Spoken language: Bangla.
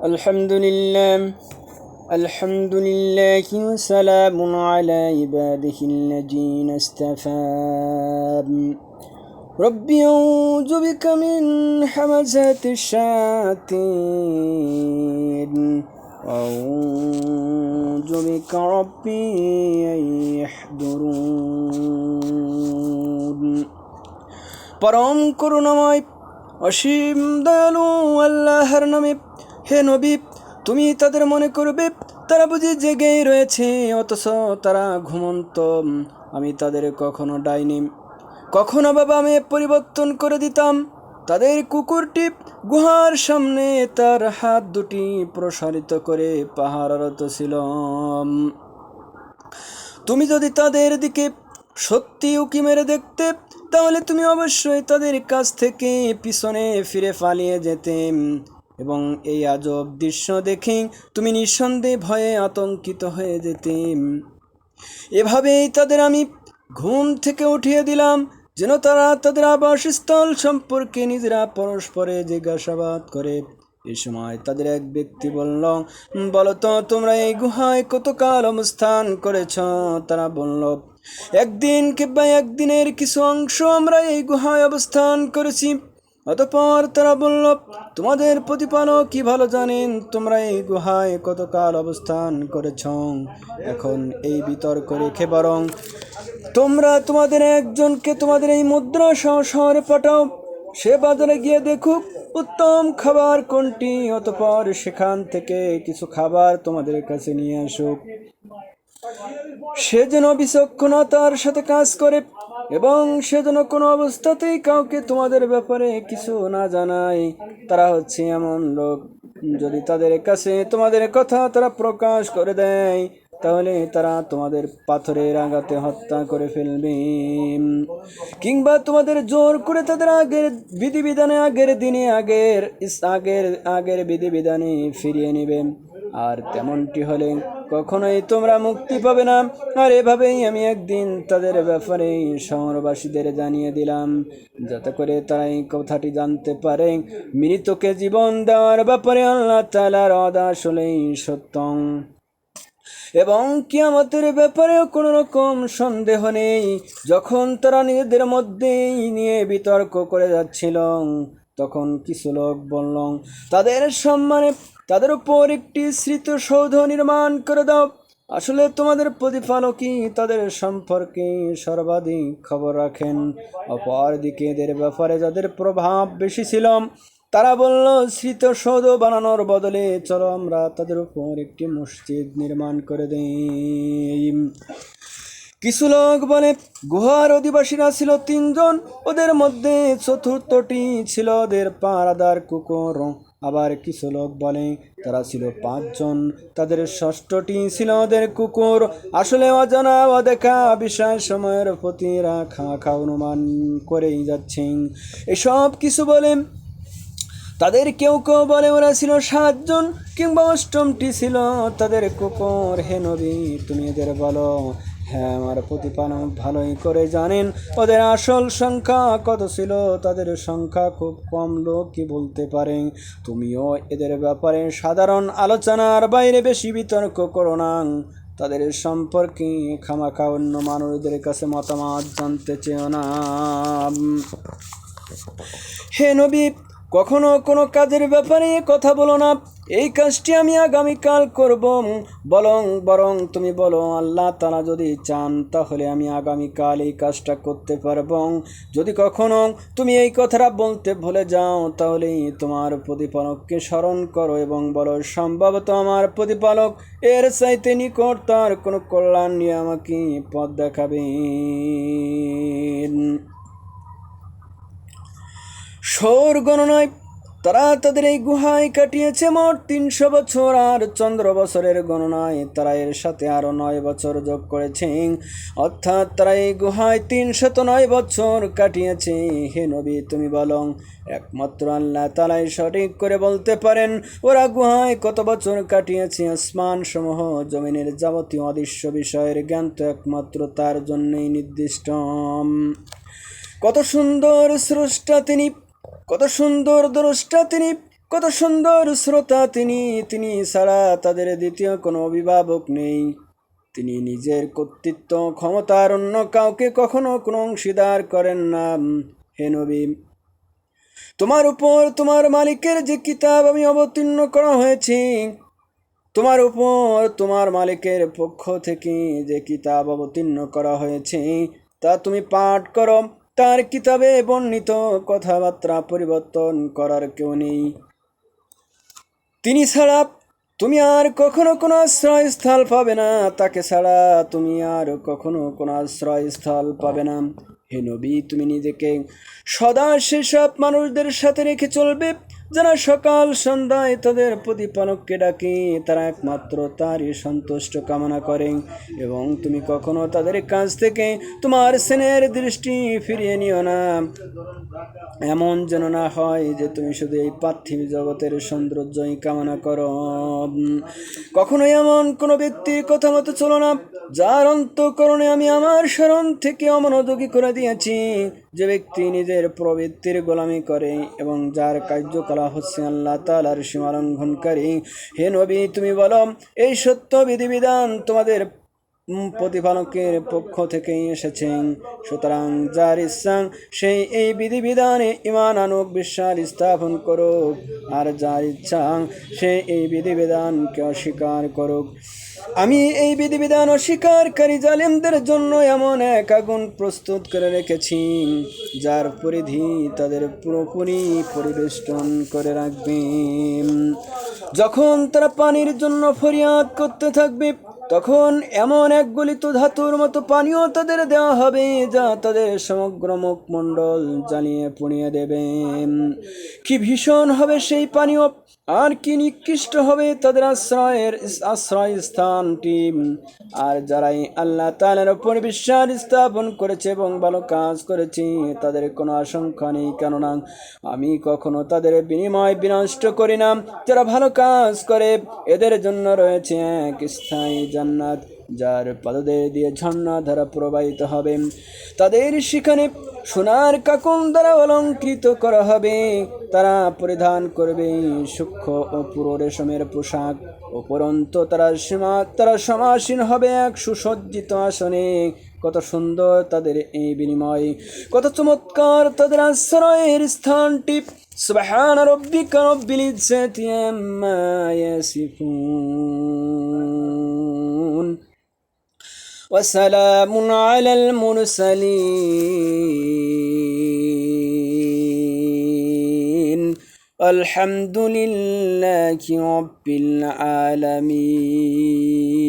الحمد لله الحمد لله وسلام على عباده الذين اصطفى ربي أعوذ بك من همزات الشياطين وأعوذ بك ربي أن يحضرون পরম করুণাময় অসীম দয়ালু আল্লাহর নামে। হে নবী, তুমি তাদের মনে করবে তারা বুঝি জেগেই রয়েছে অথচ তারা ঘুমন্ত। আমি তাদের কখনো ডাইনি, কখনো বাবা আমি পরিবর্তন করে দিতাম। তাদের কুকুরটি গুহার সামনে তার হাত দুটি প্রসারিত করে পাহারারত ছিল। তুমি যদি তাদের দিকে সত্যি উকি মেরে দেখতে, তাহলে তুমি অবশ্যই তাদের কাছ থেকে পিছনে ফিরে পালিয়ে যেতে এবং এই আজব দৃশ্য দেখে তুমি নিঃসন্দেহে ভয়ে আতঙ্কিত হয়ে যেতে। এভাবেই তাদের আমি ঘুম থেকে উঠিয়ে দিলাম যেন তারা তাদের আবাসস্থল সম্পর্কে নিজেরা পরস্পরে জিজ্ঞাসাবাদ করে। এই সময় তাদের এক ব্যক্তি বলল, বলো তো তোমরা এই গুহায় কতকাল অবস্থান করেছ? তারা বলল, একদিন কিংবা একদিনের কিছু অংশ আমরা এই গুহায় অবস্থান করেছি। অতঃপর তারা বলল, তোমাদের প্রতিপালক কি ভালো জানেন তোমরা এই গুহায় কতকাল অবস্থান করেছ। এখন এই বিতর্ক রেখে বরং তোমরা তোমাদের একজনকে তোমাদের এই মুদ্রা সহ শহরে পাঠাও, সে বাজারে গিয়ে দেখুক উত্তম খাবার কোনটি, অতঃপর সেখান থেকে কিছু খাবার তোমাদের কাছে নিয়ে আসুক। সে যেন বিচক্ষণতার সাথে কাজ করে এবং সে যেন কোনো অবস্থাতেই কাউকে তোমাদের ব্যাপারে কিছু না জানায়। তারা হচ্ছে এমন লোক, যদি তাদের কাছে তোমাদের কথা তারা প্রকাশ করে দেয় তাহলে তারা তোমাদের পাথরের আঘাতে হত্যা করে ফেলবে, কিংবা তোমাদের জোর করে তাদের আগের বিধিবিধানে আগের বিধিবিধানে ফিরিয়ে নেবে। আর তেমনটি হলে কখনোই তোমরা মুক্তি পাবে না। আর এভাবেই আমি একদিন তাদের ব্যাপারে শহরবাসীদের জানিয়ে দিলাম, যাতে করে তারা এই কথাটি জানতে পারে মৃতকে জীবন দেওয়ার ব্যাপারে আল্লাহ তাআলার ওয়াদা আসলেই সত্য এবং কিয়ামতের ব্যাপারেও কোনো রকম সন্দেহ নেই। যখন তারা নিজেদের মধ্যেই নিয়ে বিতর্ক করে যাচ্ছিল, তখন কিছু লোক বলল, তাদের সম্মানে তাদের উপর একটি স্মৃতিসৌধ নির্মাণ করে দাও। আসলে তোমাদের প্রতিপালকই তাদের সম্পর্কে সর্বাধিক খবর রাখেন। অপরদিকে এদের ব্যাপারে যাদের প্রভাব বেশি ছিল তারা বলল, স্মৃতিসৌধ বানানোর বদলে চলো আমরা তাদের উপর একটি মসজিদ নির্মাণ করে দেই। কিছু লোক বলে গুহার অধিবাসীরা ছিল 3 জন, ওদের মধ্যে চতুর্থটি ছিল ওদের পাহারাদার কুকুর। আবার কিছু লোক বলে তারা ছিল 5 জন, তাদের ষষ্ঠটি ছিল ওদের কুকুর। আসলে অজানা অদেখা বিষয় সময়ের প্রতি খামাখা অনুমান করেই যাচ্ছেন। এসব কিছু বলে তাদের কেউ কেউ বলে ওরা ছিল 7 জন, কিংবা অষ্টমটি ছিল তাদের কুকুর। হে নবী, তুমি এদের বলো, হ্যাঁ আমার প্রতিপালক ভালোই করে জানেন ওদের আসল সংখ্যা কত ছিল। তাদের সংখ্যা খুব কম লোক কি বলতে পারে। তুমিও এদের ব্যাপারে সাধারণ আলোচনার বাইরে বেশি বিতর্ক করো না। তাদের সম্পর্কে খামাখা অন্য মানুষদের কাছে মতামত জানতে চেও না। হে নবী, কখনো কোনো কাজের ব্যাপারে কথা বলো না, এই কাজটি আমি আগামীকাল করব। বরং তুমি বলো, আল্লাহ তাআলা যদি চান তাহলে আমি আগামীকাল এই কাজটা করতে পারবো। যদি কখনো তুমি এই কথাটা বলতে ভুলে যাও তাহলে তোমার প্রতিপালককে স্মরণ করো এবং বলো, সম্ভবত আমার প্রতিপালক এর চাইতে নিকট তার কোনো কল্যাণ নিয়ে আমাকে পথ দেখাবেন। সৌর গণনায় তারা তাদের এই গুহায় কাটিয়েছে মোট 300 বছর, আর চন্দ্র বছরের গণনায় তারা এর সাথে আরো 9 বছর যোগ করেছে, অর্থাৎ তারা এই গুহায় 309 বছর কাটিয়েছে। হে নবী, তুমি বলো, একমাত্র আল্লাহ তাআলাই সঠিক করে বলতে পারেন ওরা গুহায় কত বছর কাটিয়েছে। আসমান সমূহ জমিনের যাবতীয় অদৃশ্য বিষয়ের জ্ঞান তো একমাত্র তার জন্যই নির্দিষ্ট। কত সুন্দর স্রষ্টা তিনি, কত সুন্দর দ্রষ্টা তিনি, কত সুন্দর শ্রোতা তিনি, তিনি ছাড়া তাদের দ্বিতীয় কোনো অভিভাবক নেই। তিনি নিজের কর্তৃত্ব ক্ষমতার অন্য কাউকে কখনো কোনো অংশীদার করেন না। হে নবী, তোমার উপর তোমার মালিকের যে কিতাব আমি অবতীর্ণ করা হয়েছে, তোমার উপর তোমার মালিকের পক্ষ থেকে যে কিতাব অবতীর্ণ করা হয়েছে তা তুমি পাঠ করো। তার কিতাবে বর্ণিত কথাবার্তা পরিবর্তন করার কেউ নেই। তিনি ছাড়া তুমি আর কখনো কোনো আশ্রয়স্থল পাবে না, তাকে ছাড়া তুমি আর কখনো কোনো আশ্রয়স্থল পাবে না। হে নবী, তুমি নিজেকে সদা সেসব মানুষদের সাথে রেখে চলবে যারা সকাল সন্ধ্যায় তাদের প্রতিপালককে ডাকে, তারা একমাত্র তারই সন্তুষ্ট কামনা করে, এবং তুমি কখনো তাদের কাছ থেকে তোমার স্নেহের দৃষ্টি ফিরিয়ে নিও না। এমন যেন না হয় যে তুমি শুধু এই পার্থিব জগতের সৌন্দর্যই কামনা করো। কখনোই এমন কোনো ব্যক্তির কথা মতো চলো না যার অন্তঃকরণে আমি আমার স্মরণ থেকে অমনোযোগী করে দিয়েছি, যে ব্যক্তি নিজের প্রবৃত্তির গোলামি করে এবং যার কার্যকলাপ হচ্ছে আল্লাহ তাআলার সীমা লঙ্ঘনকারী। হে নবী, তুমি বলো, এই সত্য বিধিবিধান তোমাদের প্রতিপালকের পক্ষ থেকেই এসেছেন। সুতরাং যার ইচ্ছা সেই এই বিধিবিধানে ঈমান আনুক, বিশ্বাস স্থাপন করুক, আর যার ইচ্ছা সে এই বিধিবিধানকে অস্বীকার করুক। আমি এই বিধিবিধান অস্বীকারী জালিমদের জন্য এমন এক আগুন প্রস্তুত করে রেখেছি যার পরিধি তাদের পুরোপুরি পরিবেষ্টন করে রাখবে। যখন তারা পানির জন্য ফরিয়াদ করতে থাকবে, তখন এমন এক গলিত ধাতুর মতো পানীয় তাদের দেওয়া হবে যা তাদের সমগ্র মুখমণ্ডল জ্বালিয়ে পুড়িয়ে দেবে। কি ভীষণ হবে সেই পানীয়, আর কি নিকৃষ্ট হবে তাদের আশ্রয়স্থানটি। আর যারাই আল্লাহ তাআলার উপর বিশ্বাস স্থাপন করেছে এবং ভালো কাজ করেছে তাদের কোনো আশঙ্কা নেই, কেননা আমি কখনো তাদের বিনিময় বিনষ্ট করি না। যারা ভালো কাজ করে এদের জন্য রয়েছে এক স্থায়ী জান্নাত, যার পাদদেশ দিয়ে ঝর্ণা ধারা প্রবাহিত হবে। তাদের সেখানে সোনার কাকুন দ্বারা অলঙ্কৃত করা হবে। তারা পরিধান করবে সূক্ষ্ম ও পুরো রেশমের পোশাক। উপরন্তু তারা সমাসীন হবে এক সুসজ্জিত আসনে। কত সুন্দর তাদের এই বিনিময়, কত চমৎকার তাদের আশ্রয়ের স্থানটি। সুবহান রাব্বিকা রাব্বিল ইজ্জাতি আম্মা ইয়াসিফুন ওয়া সালামুন আলাল মুরসালিন আলহামদুলিল্লাহি রাব্বিল আলামিন।